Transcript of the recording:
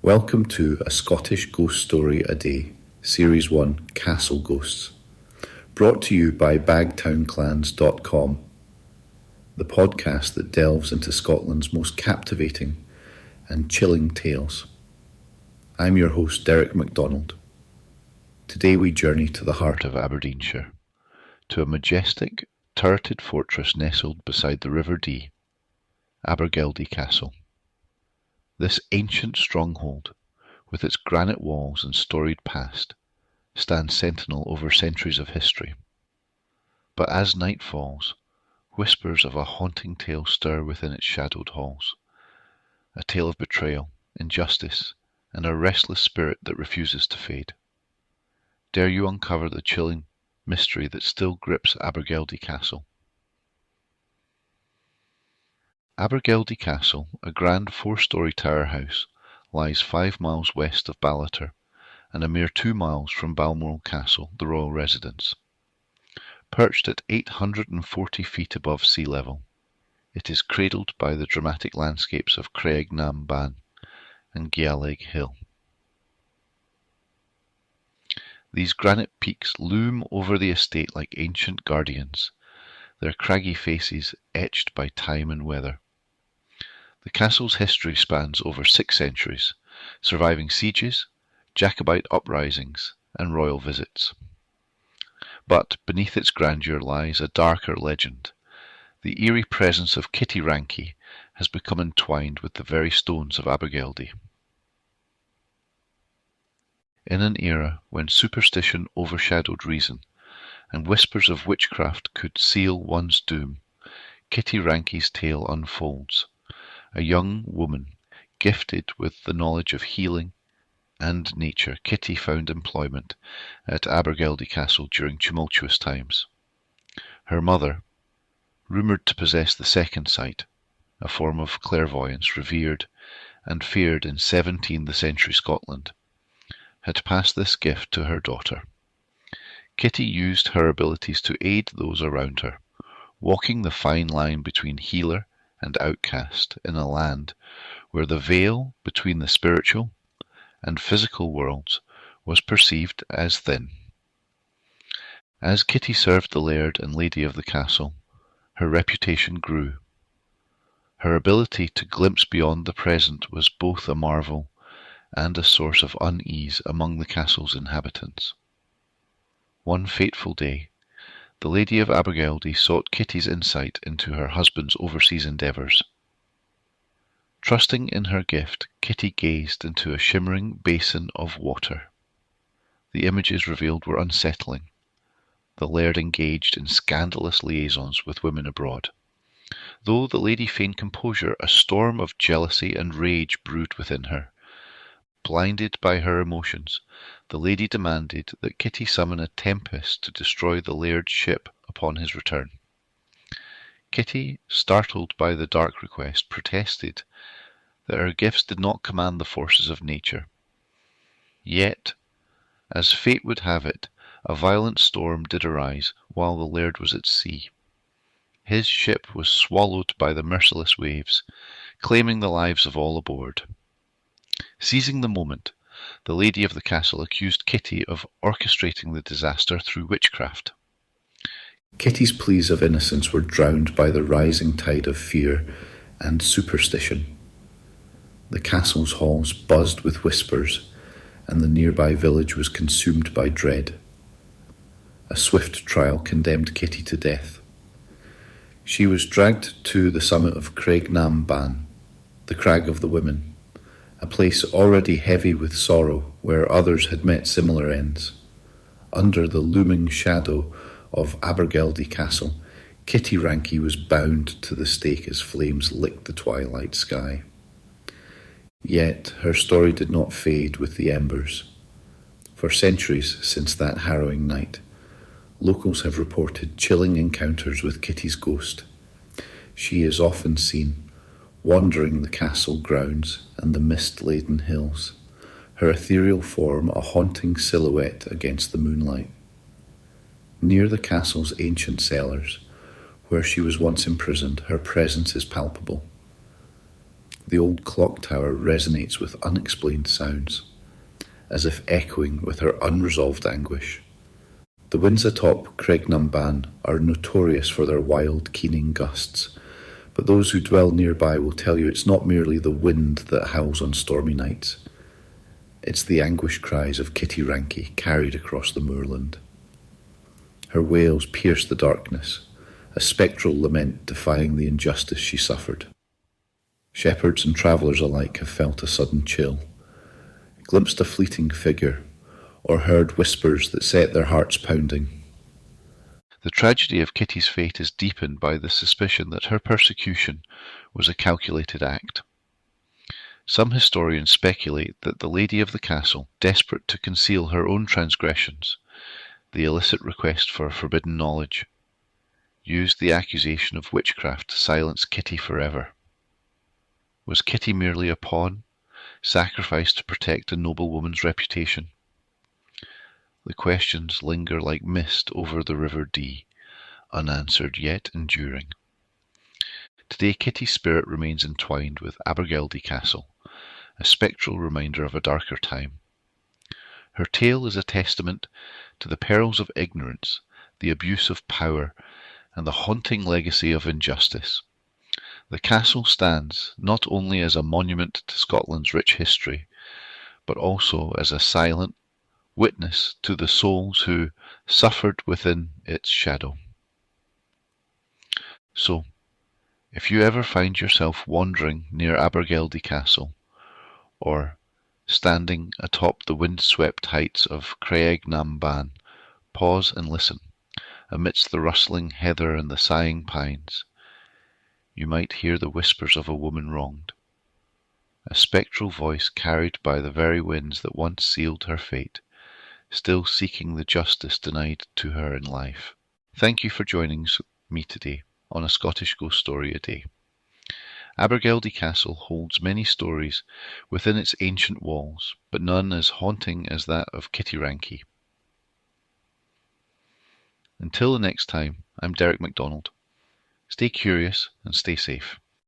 Welcome to A Scottish Ghost Story a Day, Series 1, Castle Ghosts, brought to you by bagtownclans.com, the podcast that delves into Scotland's most captivating and chilling tales. I'm your host, Derek McDonald. Today we journey to the heart of Aberdeenshire, to a majestic, turreted fortress nestled beside the River Dee, Abergeldie Castle. This ancient stronghold, with its granite walls and storied past, stands sentinel over centuries of history. But as night falls, whispers of a haunting tale stir within its shadowed halls, a tale of betrayal, injustice, and a restless spirit that refuses to fade. Dare you uncover the chilling mystery that still grips Abergeldie Castle? Abergeldie Castle, a grand 4-storey tower house, lies 5 miles west of Ballater and a mere 2 miles from Balmoral Castle, the royal residence. Perched at 840 feet above sea level, it is cradled by the dramatic landscapes of Creag, Ban and Geallaig Hill. These granite peaks loom over the estate like ancient guardians, their craggy faces etched by time and weather. The castle's history spans over 6 centuries, surviving sieges, Jacobite uprisings, and royal visits. But beneath its grandeur lies a darker legend. The eerie presence of Kittie Rankie has become entwined with the very stones of Abergeldie. In an era when superstition overshadowed reason, and whispers of witchcraft could seal one's doom, Kittie Rankie's tale unfolds. A young woman, gifted with the knowledge of healing and nature, Kittie found employment at Abergeldie Castle during tumultuous times. Her mother, rumoured to possess the second sight, a form of clairvoyance revered and feared in 17th century Scotland, had passed this gift to her daughter. Kittie used her abilities to aid those around her, walking the fine line between healer and outcast in a land where the veil between the spiritual and physical worlds was perceived as thin. As Kittie served the laird and lady of the castle, her reputation grew. Her ability to glimpse beyond the present was both a marvel and a source of unease among the castle's inhabitants. One fateful day, the Lady of Abergeldie sought Kittie's insight into her husband's overseas endeavours. Trusting in her gift, Kittie gazed into a shimmering basin of water. The images revealed were unsettling. The laird engaged in scandalous liaisons with women abroad. Though the lady feigned composure, a storm of jealousy and rage brewed within her. Blinded by her emotions, the lady demanded that Kittie summon a tempest to destroy the laird's ship upon his return. Kittie, startled by the dark request, protested that her gifts did not command the forces of nature. Yet, as fate would have it, a violent storm did arise while the laird was at sea. His ship was swallowed by the merciless waves, claiming the lives of all aboard. Seizing the moment, the lady of the castle accused Kittie of orchestrating the disaster through witchcraft. Kittie's pleas of innocence were drowned by the rising tide of fear and superstition. The castle's halls buzzed with whispers, and the nearby village was consumed by dread. A swift trial condemned Kittie to death. She was dragged to the summit of Creag, the crag of the women, a place already heavy with sorrow where others had met similar ends. Under the looming shadow of Abergeldie Castle, Kittie Rankie was bound to the stake as flames licked the twilight sky. Yet her story did not fade with the embers. For centuries since that harrowing night, locals have reported chilling encounters with Kittie's ghost. She is often seen wandering the castle grounds and the mist-laden hills, her ethereal form a haunting silhouette against the moonlight. Near the castle's ancient cellars, where she was once imprisoned, her presence is palpable. The old clock tower resonates with unexplained sounds, as if echoing with her unresolved anguish. The winds atop Creag Ban are notorious for their wild, keening gusts, but those who dwell nearby will tell you it's not merely the wind that howls on stormy nights. It's the anguish cries of Kittie Rankie carried across the moorland. Her wails pierce the darkness, a spectral lament defying the injustice she suffered. Shepherds and travellers alike have felt a sudden chill, glimpsed a fleeting figure, or heard whispers that set their hearts pounding. The tragedy of Kittie's fate is deepened by the suspicion that her persecution was a calculated act. Some historians speculate that the lady of the castle, desperate to conceal her own transgressions, the illicit request for forbidden knowledge, used the accusation of witchcraft to silence Kittie forever. Was Kittie merely a pawn, sacrificed to protect a noblewoman's reputation? The questions linger like mist over the River Dee, unanswered yet enduring. Today Kittie's spirit remains entwined with Abergeldie Castle, a spectral reminder of a darker time. Her tale is a testament to the perils of ignorance, the abuse of power, and the haunting legacy of injustice. The castle stands not only as a monument to Scotland's rich history, but also as a silent witness to the souls who suffered within its shadow. So, if you ever find yourself wandering near Abergeldie Castle, or standing atop the wind-swept heights of Creag Ban, pause and listen. Amidst the rustling heather and the sighing pines, you might hear the whispers of a woman wronged, a spectral voice carried by the very winds that once sealed her fate, still seeking the justice denied to her in life. Thank you for joining me today on A Scottish Ghost Story a Day. Abergeldie Castle holds many stories within its ancient walls, but none as haunting as that of Kittie Rankie. Until the next time, I'm Derek McDonald. Stay curious and stay safe.